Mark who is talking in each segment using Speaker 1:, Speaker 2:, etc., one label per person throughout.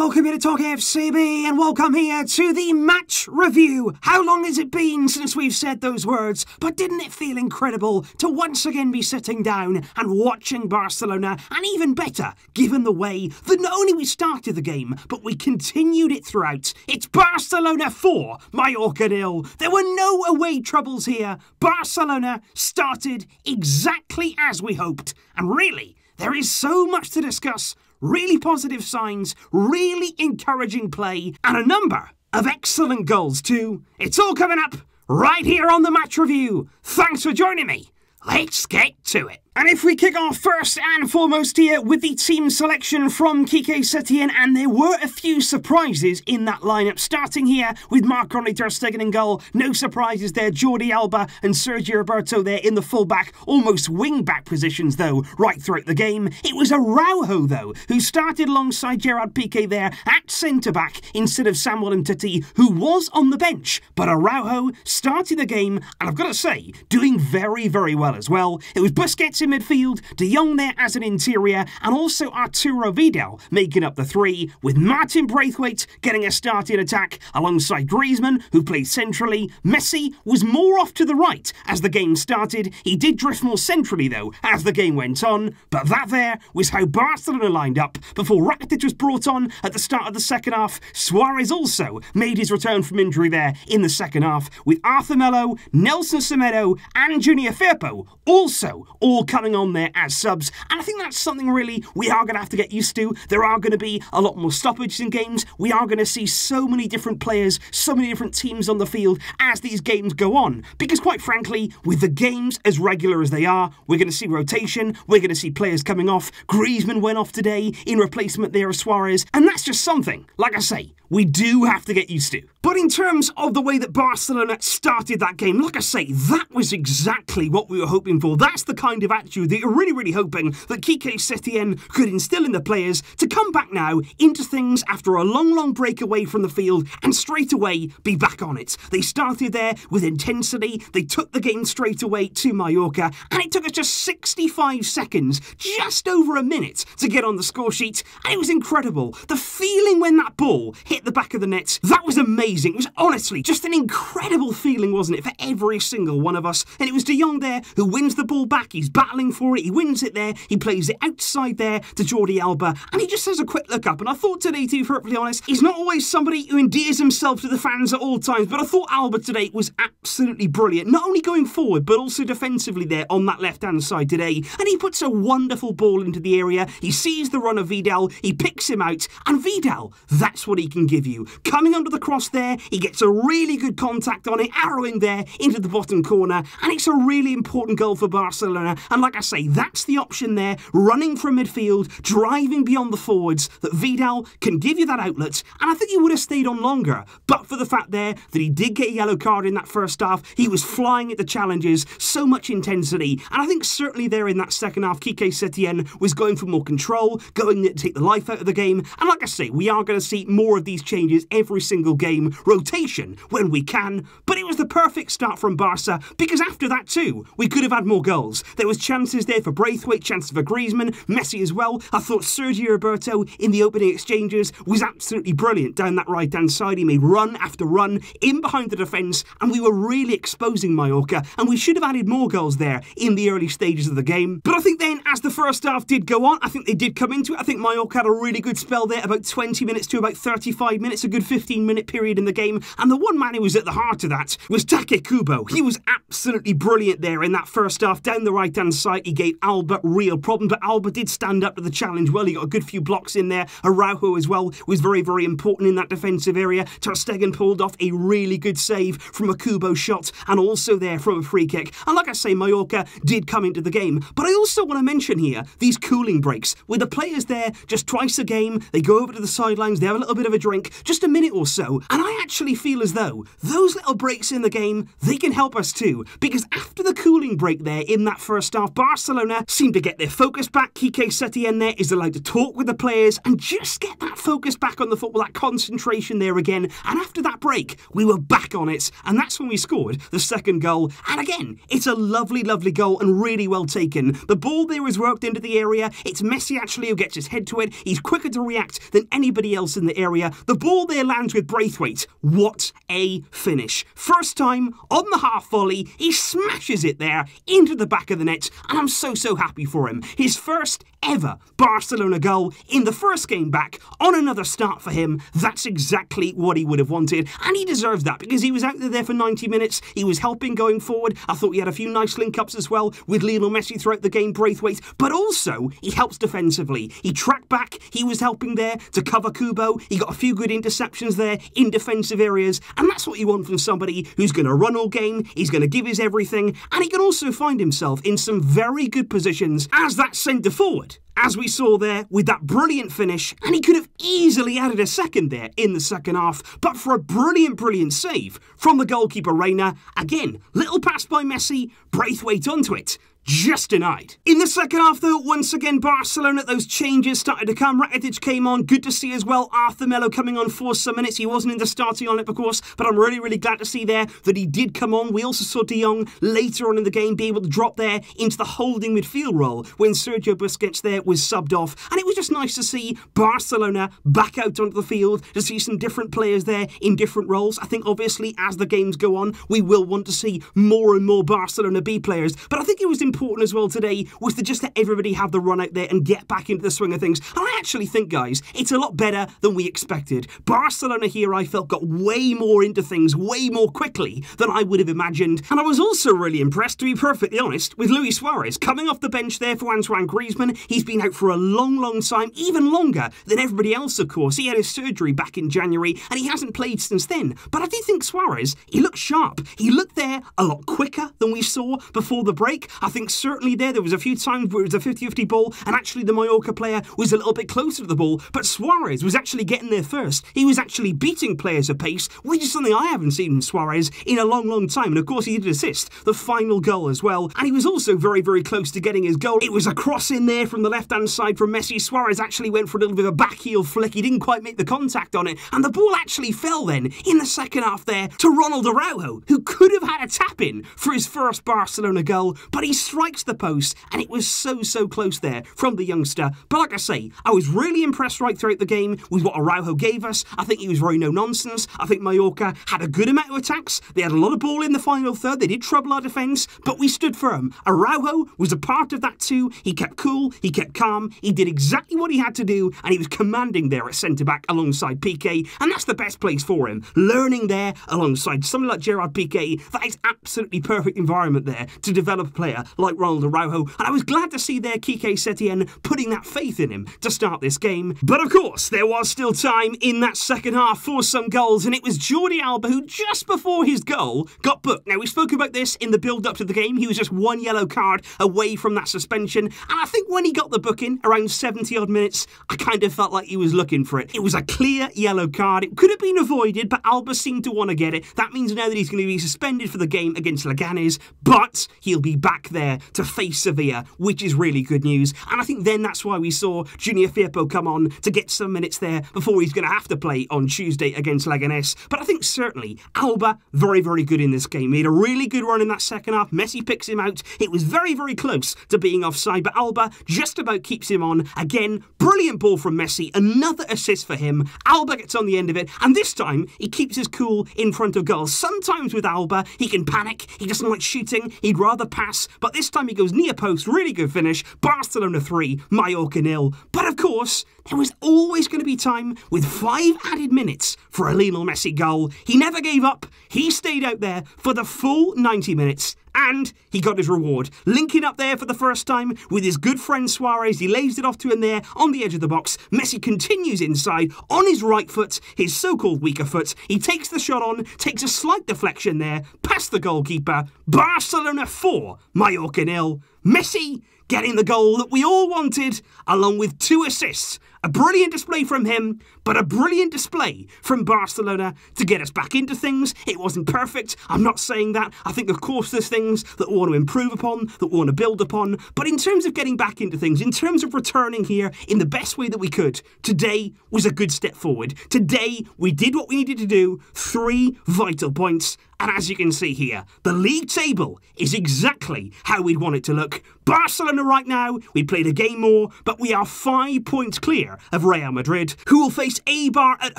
Speaker 1: welcome here to TalkFCB and welcome here to the match review. How long has it been since we've said those words? But didn't it feel incredible to once again be sitting down and watching Barcelona, and even better, given the way that not only we started the game, but we continued it throughout. It's Barcelona 4, Mallorca 0. There were no away troubles here. Barcelona started exactly as we hoped. And really, there is so much to discuss. Really positive signs, really encouraging play, and a number of excellent goals too. It's all coming up right here on the match review. Thanks for joining me. Let's get to it. And if we kick off first and foremost here with the team selection from Quique Setién, and there were a few surprises in that lineup, starting here with Marc-Andre ter Stegen in goal. No surprises there. Jordi, Alba and Sergio Roberto there in the full-back, almost wing-back positions though, right throughout the game. It was Araujo though, who started alongside Gerard Piqué there at centre-back instead of Samuel Umtiti, who was on the bench. But Araujo started the game, and I've got to say, doing very, very well as well. It was Busquets in midfield, De Jong there as an interior, and also Arturo Vidal making up the three, with Martin Braithwaite getting a start in attack alongside Griezmann, who played centrally. Messi was more off to the right as the game started. He did drift more centrally though as the game went on, but that there was how Barcelona lined up before Rakitic was brought on at the start of the second half. Suarez also made his return from injury there in the second half, with Arthur Melo, Nelson Semedo and Junior Firpo also all coming on there as subs, and I think that's something really we are going to have to get used to. There are going to be a lot more stoppages in games. We are going to see so many different players, so many different teams on the field as these games go on, because quite frankly, with the games as regular as they are, we're going to see rotation, we're going to see players coming off. Griezmann went off today in replacement there of Suarez, and that's just something, like I say, we do have to get used to. But in terms of the way that Barcelona started that game, like I say, that was exactly what we were hoping for. That's the kind of attitude that you're really, really hoping that Quique Setién could instill in the players to come back now into things after a long, long break away from the field and straight away be back on it. They started there with intensity. They took the game straight away to Mallorca, and it took us just 65 seconds, just over a minute, to get on the score sheet, and it was incredible. The feeling when that ball hit the back of the net, that was amazing. It was honestly just an incredible feeling, wasn't it, for every single one of us. And it was De Jong there who wins the ball back. He's battling for it. He wins it there. He plays it outside there to Jordi Alba, and he just has a quick look up. And I thought today, to be perfectly honest, he's not always somebody who endears himself to the fans at all times, but I thought Alba today was absolutely brilliant, not only going forward but also defensively there on that left-hand side today. And he puts a wonderful ball into the area. He sees the run of Vidal. He picks him out, and Vidal, that's what he can give you. Coming under the cross there, he gets a really good contact on it, arrowing there into the bottom corner, and it's a really important goal for Barcelona. And like I say, that's the option there, running from midfield, driving beyond the forwards, that Vidal can give you that outlet, and I think he would have stayed on longer, but for the fact there that he did get a yellow card in that first half. He was flying at the challenges, so much intensity, and I think certainly there in that second half, Quique Setién was going for more control, going to take the life out of the game, and like I say, we are going to see more of these changes every single game, rotation when we can, but it was the perfect start from Barca, because after that too, we could have had more goals. There was chances there for Braithwaite, chances for Griezmann, Messi as well. I thought Sergio Roberto in the opening exchanges was absolutely brilliant down that right-hand side. He made run after run in behind the defence, and we were really exposing Mallorca, and we should have added more goals there in the early stages of the game. But I think then, as the first half did go on, I think they did come into it. I think Mallorca had a really good spell there, about 20 minutes to about 35 minutes, a good 15-minute period in the game, and the one man who was at the heart of that was Take Kubo. He was absolutely brilliant there in that first half. Down the right-hand side, he gave Alba real problems, but Alba did stand up to the challenge well. He got a good few blocks in there. Araujo as well was very, very important in that defensive area. Ter Stegen pulled off a really good save from a Kubo shot, and also there from a free kick. And like I say, Mallorca did come into the game, but I also want to mention here these cooling breaks, with the players there just twice a game. They go over to the sidelines, they have a little bit of a drink, just a minute or so, and I I actually feel as though those little breaks in the game, they can help us too, because after the cooling break there in that first half, Barcelona seemed to get their focus back. Quique Setién there is allowed to talk with the players and just get that focus back on the football, that concentration there again. And after that break, we were back on it, and that's when we scored the second goal. And again, it's a lovely, lovely goal and really well taken. The ball there is worked into the area. It's Messi actually who gets his head to it. He's quicker to react than anybody else in the area. The ball there lands with Braithwaite. What a finish. First time on the half volley, he smashes it there into the back of the net, and I'm so happy for him. His first ever Barcelona goal in the first game back on another start for him. That's exactly what he would have wanted, and he deserves that because he was out there for 90 minutes. He was helping going forward. I thought he had a few nice link-ups as well with Lionel Messi throughout the game, Braithwaite, but also he helps defensively. He tracked back, he was helping there to cover Kubo. He got a few good interceptions there in defensive areas, and that's what you want from somebody who's going to run all game. He's going to give his everything, and he can also find himself in some very good positions as that centre forward, as we saw there with that brilliant finish, and he could have easily added a second there in the second half, but for a brilliant save from the goalkeeper Reina. Again, little pass by Messi, Braithwaite onto it, just denied. In the second half though, once again Barcelona, those changes started to come. Rakitic came on, good to see as well. Arthur Melo coming on for some minutes. He wasn't in the starting lineup of course, but I'm really glad to see there that he did come on. We also saw De Jong later on in the game be able to drop there into the holding midfield role when Sergio Busquets there was subbed off, and it was just nice to see Barcelona back out onto the field, to see some different players there in different roles. I think obviously as the games go on, we will want to see more and more Barcelona B players, but I think it was important as well today was to just let everybody have the run out there and get back into the swing of things. And I actually think, guys, it's a lot better than we expected. Barcelona here, I felt, got way more into things way more quickly than I would have imagined. And I was also really impressed, to be perfectly honest, with Luis Suarez coming off the bench there for Antoine Griezmann. He's been out for a long time, even longer than everybody else, of course. He had his surgery back in January and he hasn't played since then. But I do think Suarez, he looked sharp. He looked there a lot quicker than we saw before the break. I think certainly there was a few times where it was a 50-50 ball and actually the Mallorca player was a little bit closer to the ball, but Suarez was actually getting there first. He was actually beating players at pace, which is something I haven't seen from Suarez in a long time. And of course he did assist the final goal as well, and he was also very close to getting his goal. It was a cross in there from the left-hand side from Messi. Suarez actually went for a little bit of a back heel flick. He didn't quite make the contact on it, and the ball actually fell then in the second half there to Ronald Araujo, who could have had a tap-in for his first Barcelona goal, but he strikes the post, and it was so close there from the youngster. But like I say, I was really impressed right throughout the game with what Araujo gave us. I think he was very no-nonsense. I think Mallorca had a good amount of attacks. They had a lot of ball in the final third. They did trouble our defence, but we stood firm. Araujo was a part of that too. He kept cool, he kept calm, he did exactly what he had to do, and he was commanding there at centre-back alongside Piqué, and that's the best place for him. Learning there alongside somebody like Gerard Piqué, that is absolutely perfect environment there to develop a player like Ronald Araujo, and I was glad to see there Quique Setién putting that faith in him to start this game. But of course, there was still time in that second half for some goals, and it was Jordi Alba who just before his goal got booked. Now, we spoke about this in the build-up to the game. He was just one yellow card away from that suspension, and I think when he got the booking around 70-odd minutes, I kind of felt like he was looking for it. It was a clear yellow card. It could have been avoided, but Alba seemed to want to get it. That means now that he's going to be suspended for the game against Leganés, but he'll be back there to face Sevilla, which is really good news. And I think then that's why we saw Junior Firpo come on to get some minutes there before he's going to have to play on Tuesday against Leganés. But I think certainly Alba, very good in this game. He had a really good run in that second half. Messi picks him out. It was very close to being offside, but Alba just about keeps him on. Again, brilliant ball from Messi. Another assist for him. Alba gets on the end of it, and this time he keeps his cool in front of goal. Sometimes with Alba, he can panic. He doesn't like shooting. He'd rather pass, but this time he goes near post. Really good finish. Barcelona 3, Mallorca 0. But of course, there was always going to be time with 5 added minutes for a Lionel Messi goal. He never gave up. He stayed out there for the full 90 minutes. And he got his reward. Linking up there for the first time with his good friend Suarez. He lays it off to him there on the edge of the box. Messi continues inside on his right foot, his so-called weaker foot. He takes the shot on, takes a slight deflection there, past the goalkeeper. Barcelona 4, Mallorca 0. Messi getting the goal that we all wanted, along with 2 assists A brilliant display from him, but a brilliant display from Barcelona to get us back into things. It wasn't perfect, I'm not saying that. I think, of course, there's things that we want to improve upon, that we want to build upon. But in terms of getting back into things, in terms of returning here in the best way that we could, today was a good step forward. Today, we did what we needed to do. 3 vital points. And as you can see here, the league table is exactly how we'd want it to look. Barcelona right now, we played a game more, but we are 5 points clear of Real Madrid, who will face Eibar at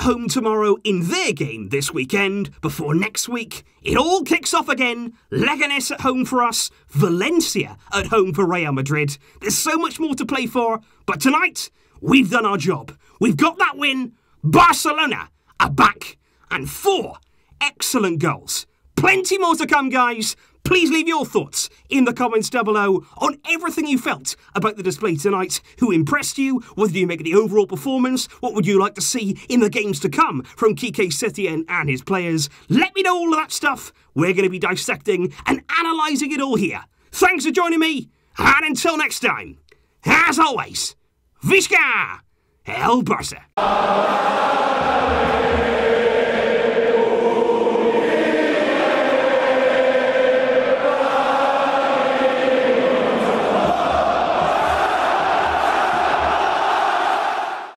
Speaker 1: home tomorrow in their game this weekend. Before next week, it all kicks off again. Leganés at home for us, Valencia at home for Real Madrid. There's so much more to play for, but tonight, we've done our job. We've got that win. Barcelona are back, and 4 excellent goals. Plenty more to come, guys. Please leave your thoughts in the comments down below on everything you felt about the display tonight. Who impressed you? What did you make of the overall performance? What would you like to see in the games to come from Quique Setién and his players? Let me know all of that stuff. We're going to be dissecting and analysing it all here. Thanks for joining me. And until next time, as always, Visca El Barça.